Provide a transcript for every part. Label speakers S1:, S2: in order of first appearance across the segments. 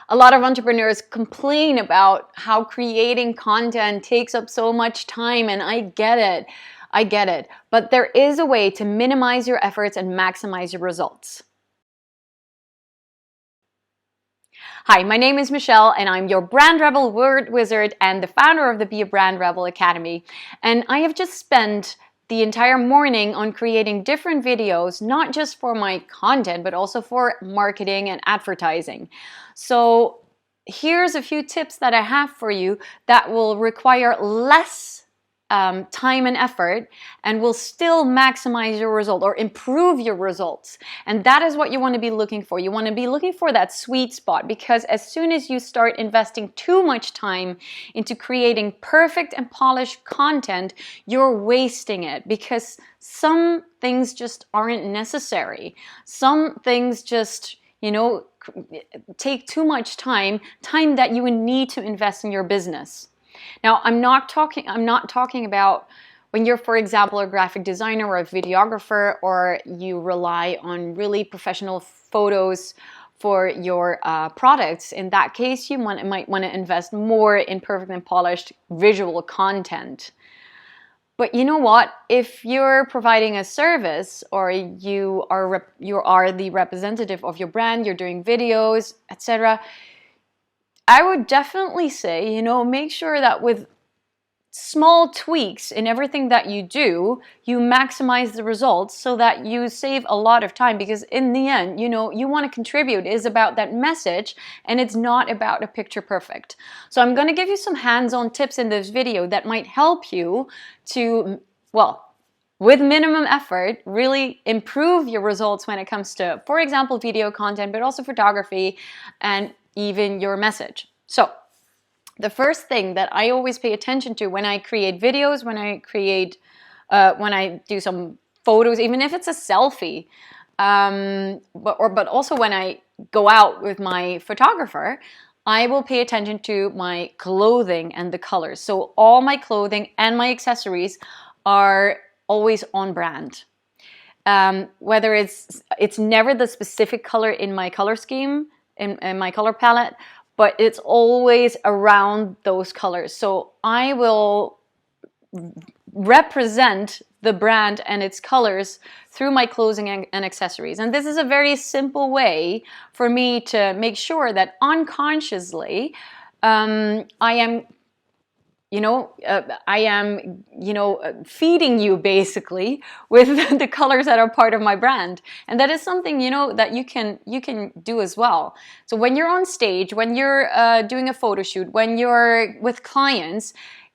S1: A lot of entrepreneurs complain about how creating content takes up so much time, and I get it. I get it. But there is a way to minimize your efforts and maximize your results. Hi, my name is Michelle, and I'm your Brand Rebel word wizard and the founder of the Be a Brand Rebel Academy. And I have just spent the entire morning on creating different videos, not just for my content, but also for marketing and advertising. So here's a few tips that I have for you that will require less time and effort and will still maximize your result or improve your results. And that is what you want to be looking for. You want to be looking for that sweet spot, because as soon as you start investing too much time into creating perfect and polished content, you're wasting it, because some things just aren't necessary. Some things just, take too much time that you would need to invest in your business. Now, I'm not talking about when you're, for example, a graphic designer or a videographer, or you rely on really professional photos for your products. In that case, you might want to invest more in perfect and polished visual content. But you know what? If you're providing a service, or you are the representative of your brand, you're doing videos, etc., I would definitely say, make sure that with small tweaks in everything that you do, you maximize the results so that you save a lot of time. Because in the end, you want to contribute. It is about that message, and it's not about a picture perfect. So I'm going to give you some hands-on tips in this video that might help you to, with minimum effort, really improve your results when it comes to, for example, video content, but also photography and even your message. So the first thing that I always pay attention to when I create videos, when I do some photos, even if it's a selfie, but also when I go out with my photographer, I will pay attention to my clothing and the colors. So all my clothing and my accessories are always on brand. Whether it's never the specific color in my color scheme, in my color palette, but it's always around those colors. So I will represent the brand and its colors through my clothing and accessories. And this is a very simple way for me to make sure that unconsciously I am feeding you basically with the colors that are part of my brand. And that is something, that you can do as well. So when you're on stage, when you're doing a photo shoot, when you're with clients,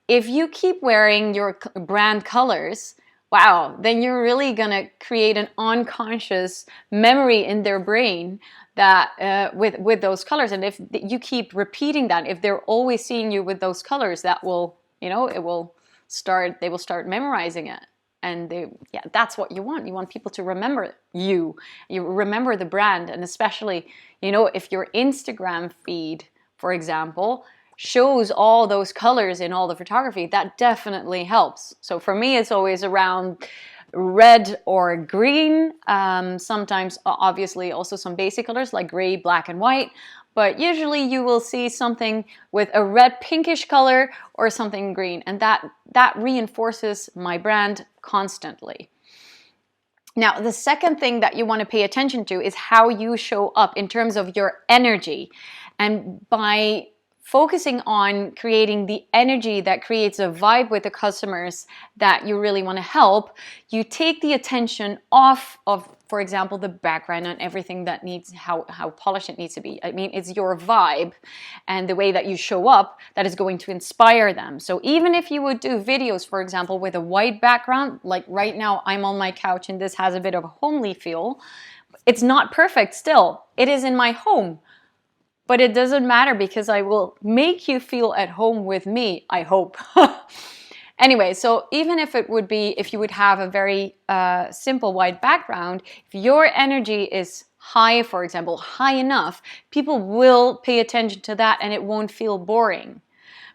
S1: if you keep wearing your brand colors, wow, then you're really gonna create an unconscious memory in their brain that with those colors. And if you keep repeating that, if they're always seeing you with those colors, that will, they will start memorizing it. And that's what you want. You want people to remember you remember the brand. And especially, if your Instagram feed, for example, shows all those colors in all the photography, that definitely helps. So for me, it's always around red or green, sometimes obviously also some basic colors like gray, black, and white, but usually you will see something with a red pinkish color or something green, and that reinforces my brand constantly. Now, the second thing that you want to pay attention to is how you show up in terms of your energy. And by focusing on creating the energy that creates a vibe with the customers that you really want to help, you take the attention off of, for example, the background and everything that needs, how polished it needs to be. I mean, it's your vibe and the way that you show up that is going to inspire them. So even if you would do videos, for example, with a white background, like right now I'm on my couch and this has a bit of a homely feel, it's not perfect still. It is in my home. But it doesn't matter, because I will make you feel at home with me, I hope. Anyway, so even if you would have a very simple white background, if your energy is high, for example, high enough, people will pay attention to that and it won't feel boring.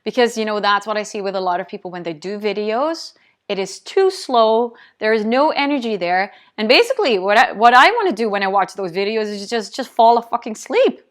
S1: Because, that's what I see with a lot of people when they do videos. It is too slow, there is no energy there. And basically what I want to do when I watch those videos is just fall a fucking sleep.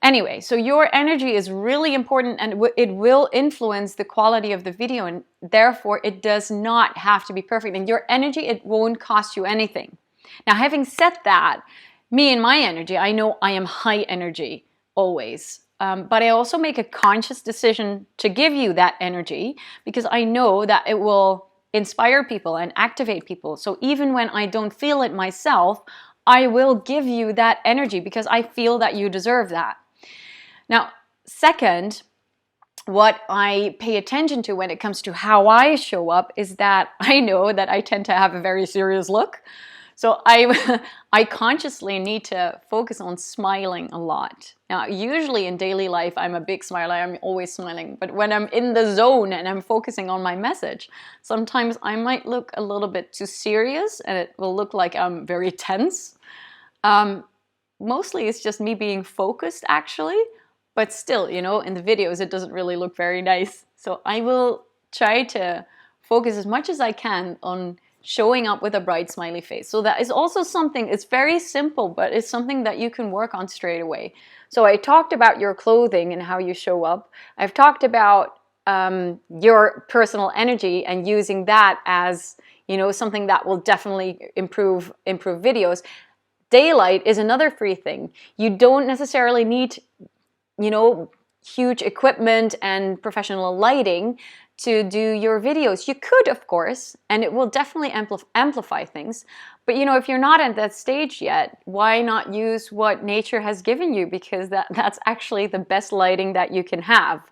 S1: Anyway, so your energy is really important, and it will influence the quality of the video, and therefore it does not have to be perfect. And your energy, it won't cost you anything. Now, having said that, me and my energy, I know I am high energy always. But I also make a conscious decision to give you that energy because I know that it will inspire people and activate people. So even when I don't feel it myself, I will give you that energy because I feel that you deserve that. Now, second, what I pay attention to when it comes to how I show up is that I know that I tend to have a very serious look. So I consciously need to focus on smiling a lot. Now, usually in daily life, I'm a big smiler. I'm always smiling. But when I'm in the zone and I'm focusing on my message, sometimes I might look a little bit too serious and it will look like I'm very tense. Mostly it's just me being focused, actually. But still, you know, in the videos, it doesn't really look very nice. So I will try to focus as much as I can on showing up with a bright smiley face. So that is also something, it's very simple, but it's something that you can work on straight away. So I talked about your clothing and how you show up. I've talked about your personal energy and using that as, you know, something that will definitely improve videos. Daylight is another free thing. You don't necessarily need, you know, huge equipment and professional lighting to do your videos. You could, of course, and it will definitely amplify things. But you know, if you're not at that stage yet, why not use what nature has given you? Because that's actually the best lighting that you can have.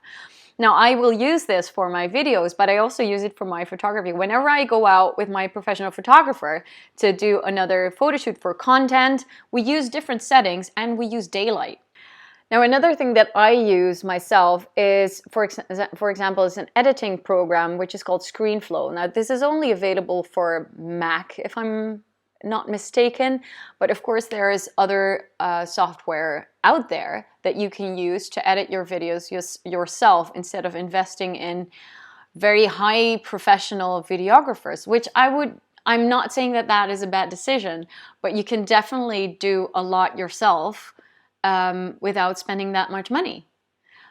S1: Now, I will use this for my videos, but I also use it for my photography. Whenever I go out with my professional photographer to do another photo shoot for content, we use different settings and we use daylight. Now, another thing that I use myself is, for example, is an editing program which is called ScreenFlow. Now, this is only available for Mac, if I'm not mistaken, but of course there is other software out there that you can use to edit your videos yourself instead of investing in very high professional videographers, which I'm not saying that that is a bad decision, but you can definitely do a lot yourself without spending that much money.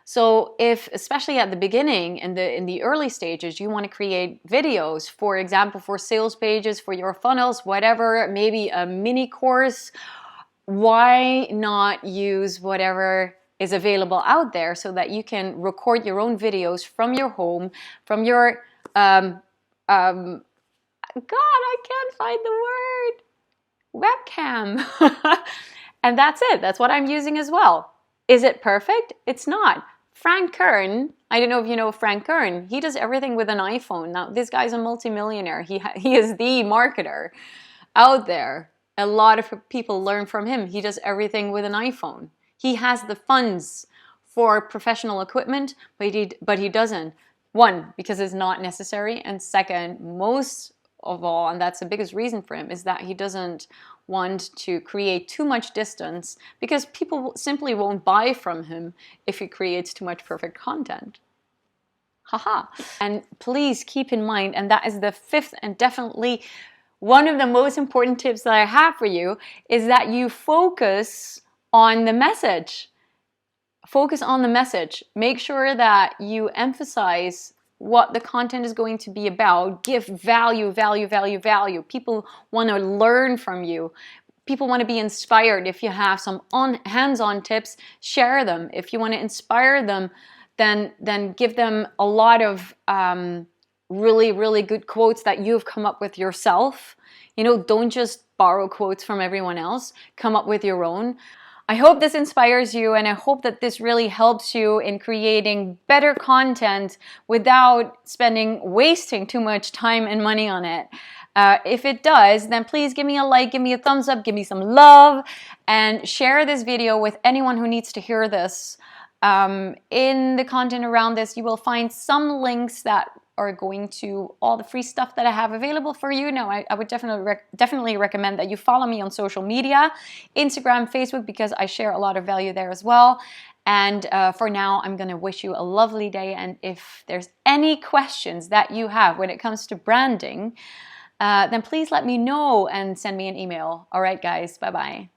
S1: So if, especially at the beginning, in the early stages, you want to create videos, for example, for sales pages, for your funnels, whatever, maybe a mini course, why not use whatever is available out there so that you can record your own videos from your home, from your, God, I can't find the word, webcam. And that's it. That's what I'm using as well. Is it perfect? It's not. Frank Kern, I don't know if you know Frank Kern, he does everything with an iPhone. Now, this guy's a multimillionaire. He is the marketer out there. A lot of people learn from him. He does everything with an iPhone. He has the funds for professional equipment, but he doesn't. One, because it's not necessary. And second, most of all, and that's the biggest reason for him, is that he doesn't want to create too much distance because people simply won't buy from him if he creates too much perfect content. Haha. And please keep in mind, and that is the fifth and definitely one of the most important tips that I have for you, is that you focus on the message. Focus on the message. Make sure that you emphasize what the content is going to be about. Give value, value, value, value. People want to learn from you. People want to be inspired. If you have some hands-on tips, share them. If you want to inspire them, then give them a lot of really, really good quotes that you've come up with yourself. You know, don't just borrow quotes from everyone else. Come up with your own. I hope this inspires you, and I hope that this really helps you in creating better content without wasting too much time and money on it. If it does, then please give me a like, give me a thumbs up, give me some love, and share this video with anyone who needs to hear this. In the content around this, you will find some links that are going to all the free stuff that I have available for you. Now, I would definitely recommend that you follow me on social media, Instagram, Facebook, because I share a lot of value there as well. And for now, I'm going to wish you a lovely day. And if there's any questions that you have when it comes to branding, then please let me know and send me an email. All right, guys, bye-bye.